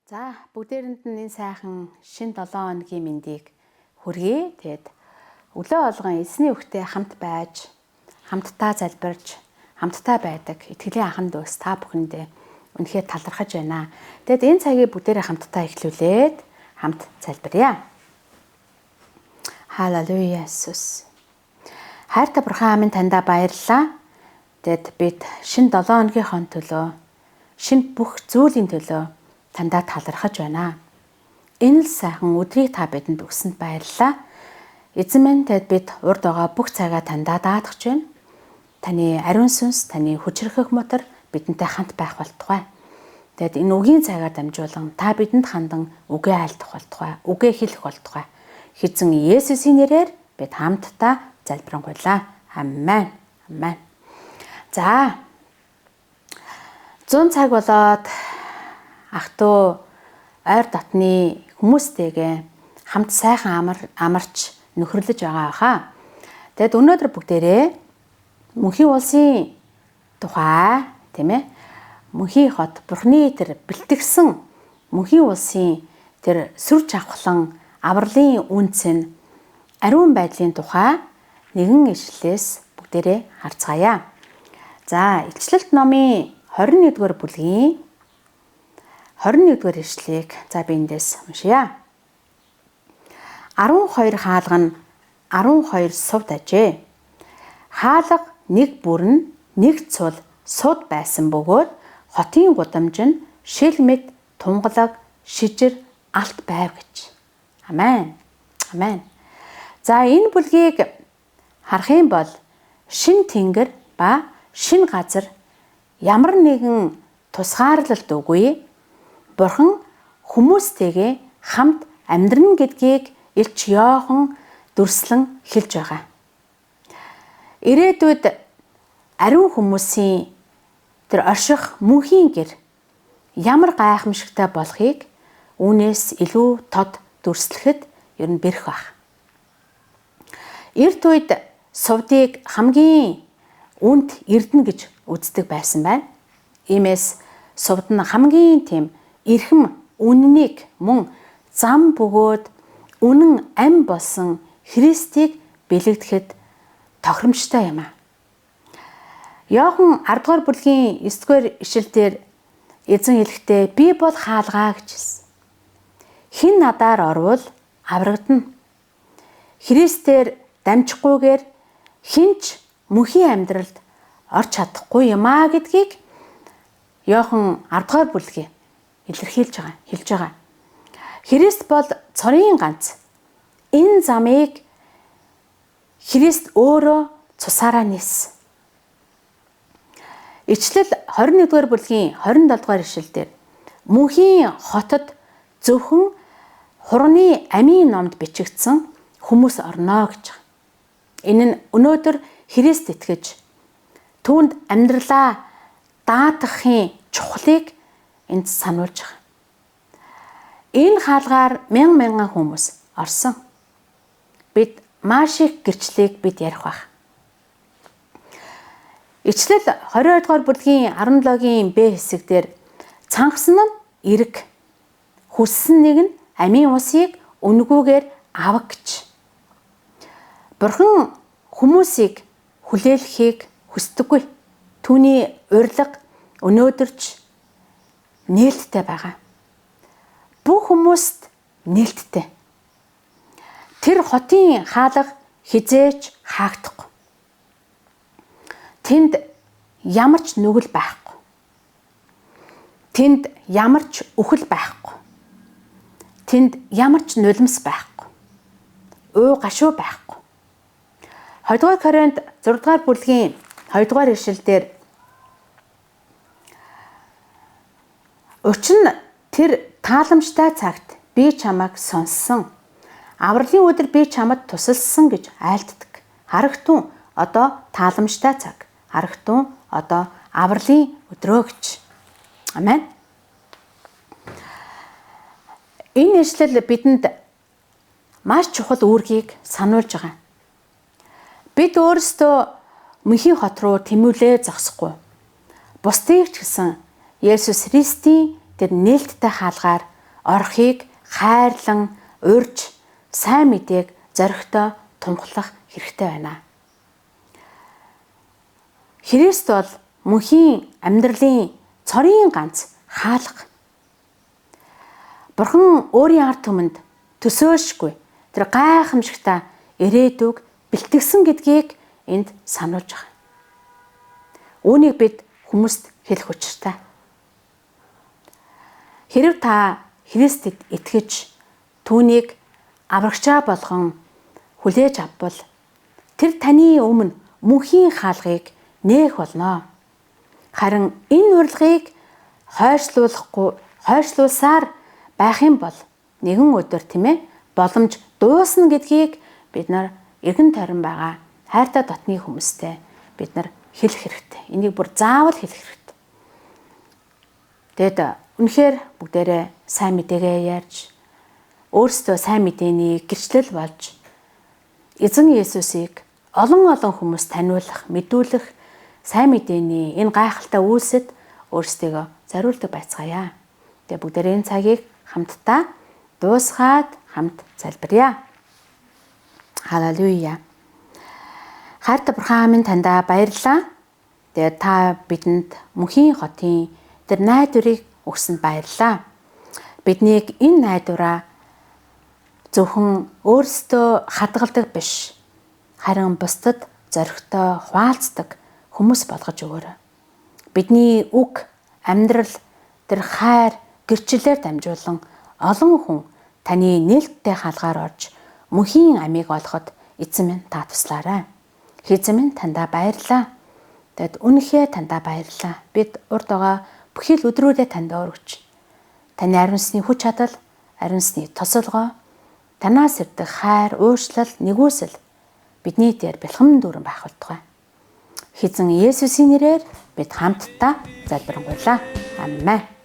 За бүгдээрэнд нь энэ сайхан шин 7 хоногийн мэндийг хүргэе. Тэгэд өглөө болгон эзний үгтэй хамт байж, хамтдаа залбирч, хамтдаа байдаг итгэлийн анхан дүүс та бүхэндээ үнэхээр талархаж байна. Тэгэд энэ цагийг бүгдээрээ хамтдаа эхлүүлээд хамт залбирая. Халелуя Иесус. Хайртай бурхан минь таньда баярлалаа. Тэгэд бид шин 7 хоногийнхоо төлөө, шин бүх зүйлийн төлөө тандаа талархаж байна. Энэ л сайхан өдрийг та бидэнд өгсөнд баярлалаа. Эзэн минь тэд бид урд байгаа бүх цагаа тандаа даатгаж байна. Таны ариун сүнс, таны хүчрхэх мотор бидэнтэй хамт байх болтугай. Тэгэд энэ үгийн цагаар дамжуулан та бидэнд хандан үгээ айлдах болтугай, үгээ хэлэх болтугай. Хэзэн Есүсийн нэрээр бид хамтдаа залбирanгуйлаа. Амен. Амен. За 100 цаг болоод ах トゥ ойр дотны хүмүүстэйгээ хамт сайхан амарч нөхөрлөж байгаа хаа. Тэгэд өнөөдөр бүгдээрээ мөнхийн улсын тухай, тийм ээ, мөнхийн хот Бурхны тэр бэлтгэсэн мөнхийн улсын тэр сүр жавхлан авралын үнцэн ариун байдлын тухай нэгэн ишлэлээс бүгдээрээ харцгаая. За, Илчлэлт номын 21-р бүлгийн 21-р ишлэлийг за би эндээс уншия. 12 хаалга нь 12 сувд ажээ. Хаалга нэг бүрэн нэг цул суд байсан бөгөөд хотын гудамж нь шил мэд тунгалаг шижир алт байв гэж. Амен. Амен. За энэ бүлгийг харах юм бол шин тэнгэр ба шин газар ямар нэгэн тусгаарлалт үгүй. Бурхан хүмүүстэйгээ хамт амьдрна гэдгийг илч Иохан дүрслэн хэлж байгаа. Ирээдүйд ариун хүмүүсийн тэр орших мөнхийн гэр ямар гайхамшигтай болохыг үүнээс илүү тод дүрслэхэд ер нь бэрх баг. Эрт үед сувдыг хамгийн үнд эрдэнэ гэж үздэг байсан байна. Иймээс сувд нь хамгийн тийм эрхэм үннийг мөн зам бөгөөд үнэн ам болсон Христийг бэлэгдэхэд тохиромжтой юм а. Иохан 10 дугаар бүлгийн 9 дугаар ишлэлдэр эзэн хэлэхдээ би бол хаалгаа гэж хэлсэн. Хэн надаар орвол аврагдана. Христээр дамжихгүйгээр хинч мөнхийн амьдралд орч чадахгүй юм а гэдгийг Иохан 10 дугаар бүлгийн илэрхийлж байгаа, хэлж байгаа. Христ бол цорын ганц. Энэ замыг Христ өөрөө цусаараа нээсэн. Ичлэл 21-р бүлгийн 27-р ишлэлдэр мөнхийн хотод зөвхөн хурны амийн номд бичигдсэн хүмүүс орно гэж байгаа. Энэ нь өнөөдөр Христ итгэж түүнд амьдралаа даатгахын чухлыг энд сануулж байгаа. Энэ хаалгаар мянган хүмүүс орсон. Бид маш их гэрчлэлийг бид ярих баг. Ичлэл 22 дугаар бүлгийн 17-гийн Б хэсэгдэр цангасан нь эрг, хүссэн нэг нь амийн усыг үнгүүгээр авах гэж. Бурхан хүмүүсийг хүлээлхийг хүсдэггүй. Түүний урилга өнөөдөрч нээлттэй байгаа. Бүх хүмүүст нээлттэй. Тэр хотын хаалга хизээч хаагдахгүй. Тэнд ямар ч нүгэл байхгүй. Тэнд ямар ч үхэл байхгүй. Тэнд ямар ч нулимс байхгүй. Уу гашуу байхгүй. 2 дугаар Коринт 6 дугаар бүлгийн 2 дугаар ишлэлдэр учир нь тэр тааламжтай цагт би чамайг сонссон. Авралын өдөр би чамд тусалсан гэж айлддаг. Харагтун одоо тааламжтай цаг. Харагтун одоо авралын өдрөө гэж. Амен. Энэ ишлэл бидэнд маш чухал үүргийг сануулж байгаа. Бид өөрсдөө мөнхийн хот руу тэмүүлээ зогсохгүй. Бусдыг ч гэсэн Есүс Христийн тэр нээлттэй хаалгаар орохыг хайрлан урьж сайн мэдээг зоригтой тунхлах хэрэгтэй байна. Христ бол мөнхийн амьдралын цорын ганц хаалга. Бурхан өөрийн ард түмэнд төсөөлшгүй тэр гайхамшигтай ирээдүг бэлтгэсэн гэдгийг энд сануулж байгаа. Үүнийг бид хүмүүст хэлэх учиртай. Хэрэв та Христэд итгэж түүнийг аврагчаа болгон хүлээж авбал тэр таны өмнө мөнхийн хаалгыг нээх болно. Харин энэ урилгыг хойшлуулсаар байх юм бол нэгэн өдөр боломж дуусна гэдгийг бид нар эргэн тойрон байгаа хайртай дотны хүмүүстэй бид нар хэлэх хэрэгтэй. Энийг бүр заавал хэлэх хэрэгтэй. Тэгэд үнэхээр бүгдээрээ сайн мэдээгээ ярьж өөрсдөө сайн мэдээний гэрчлэл болж эзэн Есүсийг олон хүмүүс таниулах, мэдүүлэх сайн мэдээний энэ гайхалтай үйлсэд өөрсдийгөө зориулдаг байцгаая. Тэгээ бүгдээрээ энэ цагийг хамтдаа дуусгаад хамт залбирая. Халелуя. Хайртай Бурхан минь тандаа баярлалаа. Тэгээ та бидэнд мөнхийн хотын тэр найдварыг өгсөнд баярлалаа. Биднийг энэ найдвараа зөвхөн өөрсдөө хадгалдаг биш, харин бусдад зоригтой хуваалцдаг хүмүүс болгож өгөөрэй. Бидний үг, амьдрал, тэр хайр, гэрчлэлээр дамжуулан олон хүн таны нээлттэй хаалгаар орж мөнхийн амийг олоход эзэн минь та туслаарай. Эзэн минь тандаа баярлалаа. Тэгэд үнэхээр тандаа баярлалаа. Бид урд байгаа бүхий л өдрүүдэд танд өргөж. Таны ариун сүнсний хүч чадал, ариун сүнсний тусалгой, танаас ирдэг хайр, уучлал, нэгүсэл бидний дээр бэлхэм дүүрэн байх болтугай. Эзэн Есүсийн нэрээр бид хамтдаа залбирanгуйлаа. Амен.